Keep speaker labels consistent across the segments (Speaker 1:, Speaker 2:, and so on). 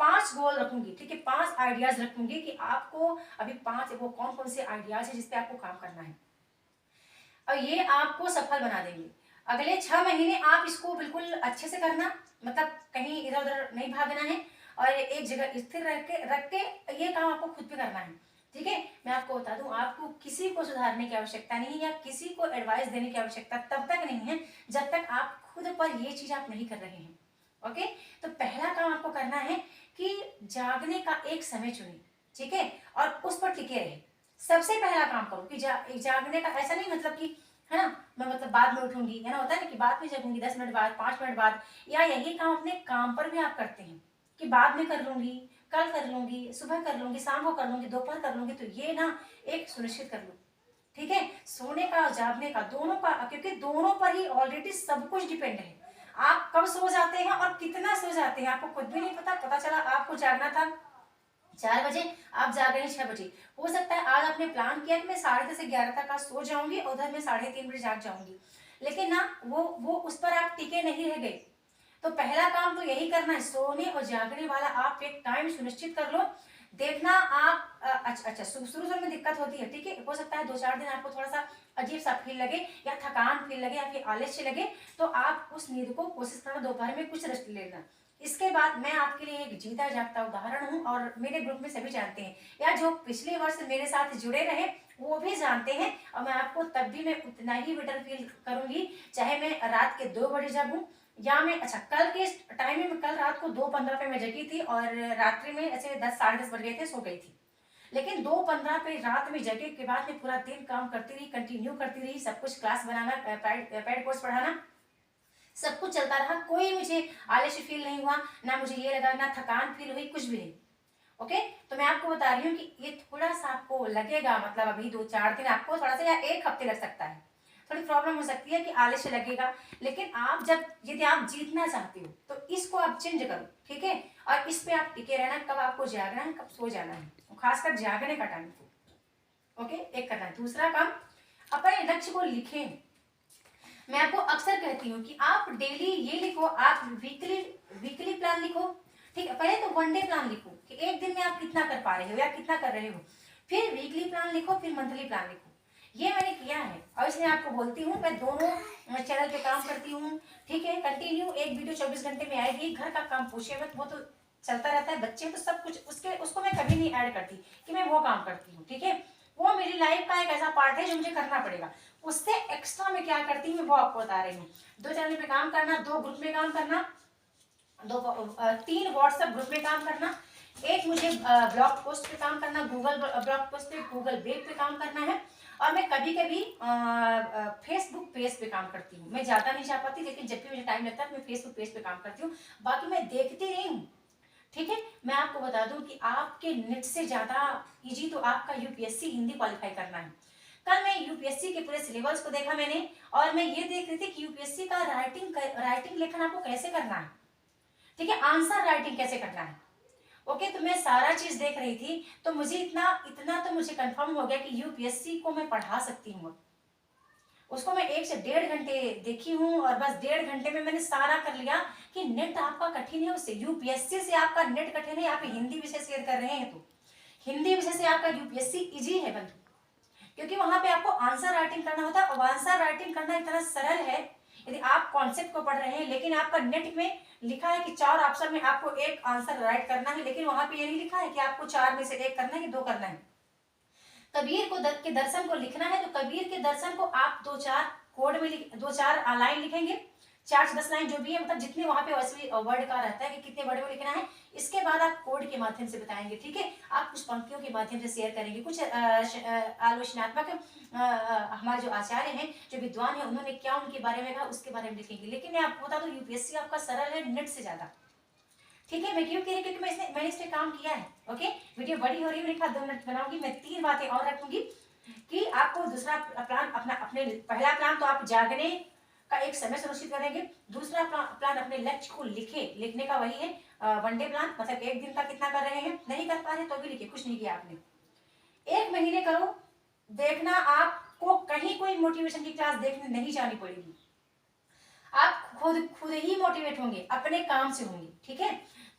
Speaker 1: 5 गोल रखूंगी, ठीक है, 5 आइडियाज रखूंगी कि आपको अभी 5 वो कौन कौन से आइडियाज है जिसपे आपको काम करना है, और ये आपको सफल बना देंगे। अगले 6 महीने आप इसको बिल्कुल अच्छे से करना, मतलब कहीं इधर उधर नहीं भागना है, और एक जगह स्थिर रख के ये काम आपको खुद पे करना है, ठीक है। मैं आपको बता दूं, आपको किसी को सुधारने की आवश्यकता नहीं है या किसी को एडवाइस देने की आवश्यकता तब तक नहीं है जब तक आप खुद पर ये चीज आप नहीं कर रहे हैं। ओके, तो पहला काम आपको करना है कि जागने का एक समय चुनिए, ठीक है, और उस पर टिके रहे। सबसे पहला काम करो कि जागने का ऐसा नहीं मतलब कि, है ना, मैं मतलब बाद में उठूंगी, है ना, होता है ना कि बाद में जगूंगी 10 मिनट बाद, 5 मिनट बाद, या यही काम अपने काम पर भी आप करते हैं कि बाद में कर लूंगी, कल कर लूंगी, सुबह कर लूंगी, शाम को कर लूंगी, दोपहर कर लूंगी। तो ये ना एक सुनिश्चित कर लो, ठीक है, सोने का जागने का दोनों का, क्योंकि दोनों पर ही ऑलरेडी सब कुछ डिपेंड है। आप कब सो जाते हैं और कितना सो जाते हैं आपको खुद भी नहीं पता। पता चला आपको जागना था 4 बजे, आप जाग रहे हैं 6 बजे। हो सकता है आज आपने प्लान किया कि मैं 10:30 से 11 तक आज सो जाऊंगी, उधर मैं 3:30 बजे जाग जाऊंगी, लेकिन ना वो उस पर आप टिके नहीं रह गए। तो पहला काम तो यही करना है, सोने और जागने वाला आप एक टाइम सुनिश्चित कर लो। देखना आप अच्छा शुरू में दिक्कत होती है, ठीक है, हो सकता है 2-4 दिन आपको थोड़ा सा अजीब सा फील लगे या थकान फील लगे या फिर आलस्य लगे, तो आप उस नींद को कोशिश करना दोपहर में कुछ रेस्ट लेना। इसके बाद मैं आपके लिए एक जीता जागता उदाहरण हूँ, और मेरे ग्रुप में सभी जानते हैं, या जो पिछले वर्ष मेरे साथ जुड़े रहे वो भी जानते हैं, और मैं आपको तब भी मैं उतना ही बेटर फील करूंगी, चाहे मैं रात के 2 बजे जागूं या मैं, अच्छा कल के टाइम में, कल रात को 2:15 पे मैं जगी थी और रात्रि में ऐसे 10 10:30 बज गए थे, सो गई थी। लेकिन 2:15 पे रात में जगे के बाद में पूरा दिन काम करती रही, कंटिन्यू करती रही, सब कुछ क्लास बनाना, पैड कोर्स पढ़ाना, सब कुछ चलता रहा, कोई मुझे आलस्य फील नहीं हुआ, ना मुझे ये लगा, ना थकान फील हुई, कुछ भी नहीं। ओके, तो मैं आपको बता रही हूँ कि ये थोड़ा सा आपको लगेगा, मतलब अभी 2-4 दिन आपको थोड़ा सा, या 1 हफ्ते लग सकता है, थोड़ी प्रॉब्लम हो सकती है कि आलस्य लगेगा, लेकिन आप जब, यदि आप जीतना चाहते हो तो इसको आप चेंज करो, ठीक है, और इस पे आप टिके रहना, कब आपको जागना है, कब सो जाना है, खासकर जागने का टाइम को। ओके, एक करना है। दूसरा काम, अपने लक्ष्य को लिखें। मैं आपको अक्सर कहती हूँ कि आप डेली ये लिखो, आप वीकली प्लान लिखो, ठीक है, पहले तो 1 डे प्लान लिखो कि एक दिन में आप कितना कर पा रहे हो या कितना कर रहे हो, फिर वीकली प्लान लिखो, फिर मंथली प्लान लिखो। ये मैंने किया है, और इसलिए आपको बोलती हूँ, मैं दोनों चैनल पे काम करती हूँ, ठीक है, कंटिन्यू एक वीडियो 24 घंटे में आएगी। घर का काम पूछे मत, वो तो चलता रहता है, बच्चे तो सब कुछ उसको मैं कभी नहीं ऐड करती कि मैं वो काम करती हूँ, ठीक है, वो मेरी लाइफ का एक ऐसा पार्ट है जो मुझे करना पड़ेगा। उससे एक्स्ट्रा मैं क्या करती हूँ, मैं वो आपको बता रही हूँ। 2 चैनल पे काम करना, 2 ग्रुप में काम करना, 3 व्हाट्सएप ग्रुप में काम करना, एक मुझे ब्लॉग पोस्ट पे काम करना, गूगल ब्लॉग पोस्ट पे, गूगल वेब पे काम करना है, और मैं कभी कभी फेसबुक पेज पे काम करती हूँ। मैं ज्यादा नहीं जा पाती, लेकिन जब भी मुझे टाइम लगता है मैं फेसबुक पेज पे काम करती हूँ, बाकी मैं देखती रही हूँ, ठीक है। मैं आपको बता दूं कि आपके नेट से ज्यादा इजी तो आपका यूपीएससी हिंदी क्वालिफाई करना है। कल मैं यूपीएससी के पूरे सिलेबस को देखा मैंने, और मैं ये देख रही थी कि यूपीएससी का राइटिंग लेखन आपको कैसे करना है, ठीक है, आंसर राइटिंग कैसे करना है। ओके, तो मैं सारा चीज देख रही थी, तो मुझे इतना इतना तो मुझे कंफर्म हो गया कि यूपीएससी को मैं पढ़ा सकती हूँ। उसको मैं 1 से 1.5 घंटे देखी हूँ, और बस 1.5 घंटे में मैंने सारा कर लिया कि नेट आपका कठिन है, उससे यूपीएससी से आपका नेट कठिन है। आप हिंदी विषय शेयर कर रहे हैं तो हिंदी विषय से आपका यूपीएससी इजी है बंधु, क्योंकि वहां पे आपको आंसर राइटिंग करना होता है, और आंसर राइटिंग करना इतना सरल है। यदि आप कॉन्सेप्ट को पढ़ रहे हैं, लेकिन आपका नेट में लिखा है कि 4 ऑप्शन में आपको 1 आंसर राइट करना है, लेकिन वहां पे ये नहीं लिखा है कि आपको 4 में से 1 करना है कि 2 करना है। कबीर को के दर्शन को लिखना है, तो कबीर के दर्शन को आप 2-4 कोड में 2-4 लाइन लिखेंगे, 4 से 10 लाइन जो भी है, मतलब जितने वहां पे वैसे वर्ड का रहता है कि कितने वर्ड में लिखना है। इसके बाद आप कोड के माध्यम से बताएंगे, ठीक है, आप कुछ पंक्तियों के माध्यम से शेयर करेंगे, कुछ आलोचनात्मक हमारे जो आचार्य हैं, जो विद्वान है, उन्होंने क्या उनके बारे में कहा उसके बारे में लिखेंगे। लेकिन मैं आपको बता दूं, यूपीएससी आपका सरल है नेट से ज्यादा, ठीक है। मैं क्यों कह रही हूँ, क्योंकि मैंने इस पे काम किया है। ओके, वीडियो बड़ी हो रही है, मैंने कहा 2 मिनट बनाऊंगी। मैं 3 बातें और रखूंगी कि आपको दूसरा प्लान अपने पहला प्लान तो आप जागने का एक समय सुनिश्चित करेंगे। दूसरा प्लान अपने लक्ष्य को लिखने का वही है 1 डे प्लान, मतलब 1 दिन का कितना कर रहे हैं, नहीं कर पा रहे तो भी लिखिए, कुछ नहीं किया आपने, 1 महीने करो, देखना आपको कहीं कोई मोटिवेशन की क्लास देखने नहीं जानी पड़ेगी, आप खुद ही मोटिवेट होंगे, अपने काम से होंगे, ठीक है।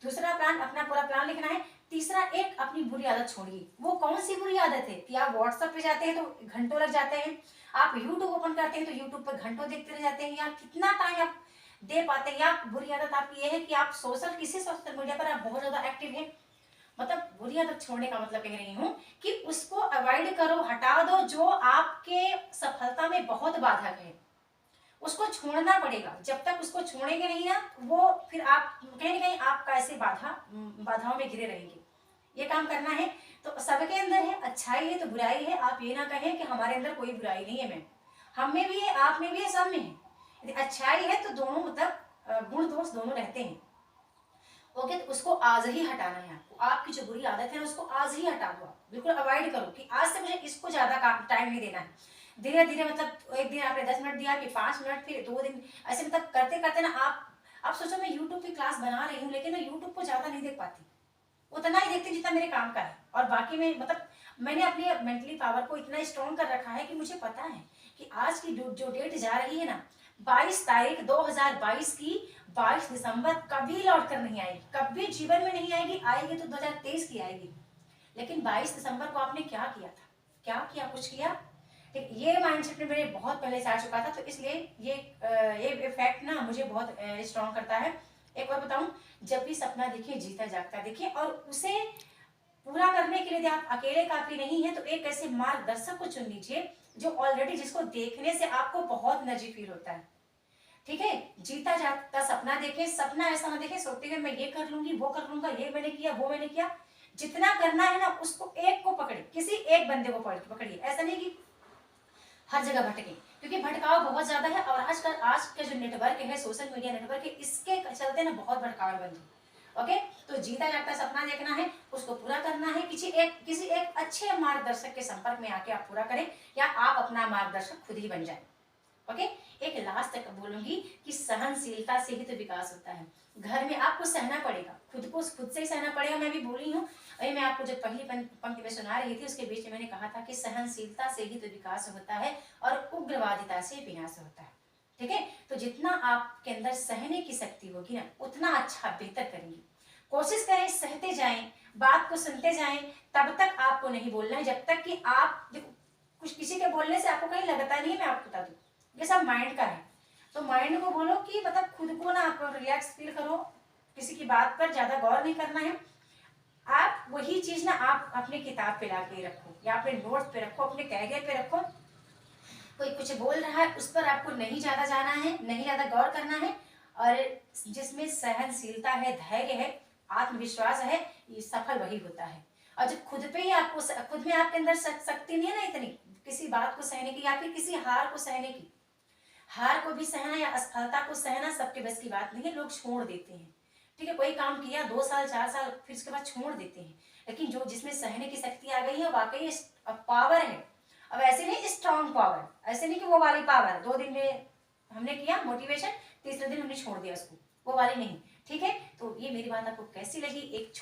Speaker 1: दूसरा प्लान, अपना पूरा प्लान लिखना है। तीसरा, एक अपनी बुरी आदत छोड़िए। वो कौन सी बुरी आदत है कि आप व्हाट्सएप पे जाते हैं तो घंटों लग जाते हैं, आप यूट्यूब ओपन करते हैं तो यूट्यूब पर घंटों देखते रह जाते हैं, या कितना टाइम आप दे पाते हैं। या बुरी आदत आपकी ये है कि आप किसी सोशल मीडिया पर आप बहुत ज्यादा एक्टिव हैं। मतलब बुरी आदत छोड़ने का मतलब कह रही हूँ कि उसको अवॉइड करो, हटा दो, जो आपके सफलता में बहुत बाधक है उसको छोड़ना पड़ेगा। जब तक उसको छोड़ेंगे नहीं ना, वो फिर आप कहीं ना कहीं आपका ऐसे बाधाओं में घिरे रहेंगे। ये काम करना है। तो सबके अंदर है, अच्छाई है तो बुराई है। आप ये ना कहें कि हमारे अंदर कोई बुराई नहीं है, मैम, हम में भी है, आप में भी है, सब में है। यदि अच्छाई है तो दोनों मतलब गुण दोष दोनों रहते हैं। ओके, तो उसको आज ही हटाना है आपको। आपकी जो बुरी आदत है उसको आज ही हटा दो, आप बिल्कुल अवॉइड करो कि आज से मुझे इसको ज्यादा टाइम नहीं देना है। धीरे धीरे मतलब एक दिन आपने 10 मिनट दिया, फिर 5 मिनट, फिर 2 दिन, ऐसे मतलब करते करते ना आप सोचो मैं यूट्यूब की क्लास बना रही हूँ लेकिन मैं यूट्यूब को ज्यादा नहीं देख पाती, उतना ही देखती जितना मेरे काम का है। और बाकी में मतलब मैंने अपनी मेंटली पावर को इतना स्ट्रॉन्ग कर रखा है कि मुझे पता है कि आज की जो डेट जा रही है ना, 22 तारीख 2022 की, 22 दिसंबर कभी लौट कर नहीं आएगी, कभी जीवन में नहीं आएगी। आएगी तो 2023 की आएगी। लेकिन 22 दिसंबर को आपने क्या किया था, क्या किया, कुछ किया? ठीक, ये माइंडसेट में मेरे बहुत पहले से आ चुका था, तो इसलिए ये फैक्ट ना मुझे बहुत स्ट्रॉन्ग करता है। एक और बताऊं, जब भी सपना देखिए जीता जागता देखिए, और उसे पूरा करने के लिए यदि आप अकेले काफी नहीं है तो एक ऐसे मार्गदर्शक को चुन लीजिए जो ऑलरेडी, जिसको देखने से आपको बहुत एनर्जी फील होता है। ठीक है, जीता जागता सपना देखें। सपना ऐसा ना देखें सोते हुए मैं ये कर लूंगी, वो कर लूंगा, ये मैंने किया, वो मैंने किया। जितना करना है ना उसको एक को पकड़े, किसी एक बंदे को पकड़िए। ऐसा नहीं कि हर जगह भटके, क्योंकि भटकाव बहुत ज्यादा है। और आज का जो नेटवर्क है, सोशल मीडिया नेटवर्क है, इसके चलते ना बहुत भटकाव बन गई। ओके, तो जीता जागता सपना देखना है, उसको पूरा करना है। किसी एक अच्छे मार्गदर्शक के संपर्क में आके आप पूरा करें, या आप अपना मार्गदर्शक खुद ही बन जाए। ओके, एक लास्ट तक बोलूंगी कि सहनशीलता से ही तो विकास होता है। घर में आपको सहना पड़ेगा, खुद से ही सहना पड़ेगा। मैं भी बोली हूँ, अभी मैं आपको जब पहली पंक्ति में सुना रही थी उसके बीच में मैंने कहा था कि सहनशीलता से ही तो विकास होता है और उग्रवादिता से विनाश होता है। ठीक है, तो जितना आपके अंदर सहने की शक्ति होगी ना, उतना अच्छा बेहतर करेंगे। कोशिश करें, सहते जाएं, बात को सुनते जाएं। तब तक आपको नहीं बोलना है जब तक कि आप कुछ किसी के बोलने से आपको कहीं लगता नहीं है। मैं आपको बता दूं, ये सब माइंड का है। तो माइंड को बोलो कि मतलब खुद को ना आप रिलैक्स फील करो, किसी की बात पर ज्यादा गौर नहीं करना है। आप वही चीज ना आप अपनी किताब पे लाके रखो, या अपने नोट्स पे रखो, अपने कैरियर पे रखो। कोई कुछ बोल रहा है उस पर आपको नहीं ज्यादा जाना है, नहीं ज्यादा गौर करना है। और जिसमें सहनशीलता है, धैर्य है, आत्मविश्वास है, ये सफल वही होता है। और जब खुद पे ही आपको, खुद में आपके अंदर शक्ति नहीं है ना इतनी किसी बात को सहने की, या फिर किसी हार को सहने की। हार को भी सहना या असफलता को सहना सबके बस की बात नहीं है, लोग छोड़ देते हैं। ठीक है, कोई काम किया 2 साल 4 साल, फिर उसके बाद छोड़ देते हैं। लेकिन जिसमें सहने की शक्ति आ गई है, वाकई पावर है। अब ऐसे नहीं स्ट्रॉन्ग पावर, ऐसे नहीं कि वो वाली पावर 2 दिन में हमने किया मोटिवेशन, तीसरे दिन हमने छोड़ दिया उसको, वो वाली नहीं। ठीक है, तो ये मेरी बात आपको कैसी लगी, एक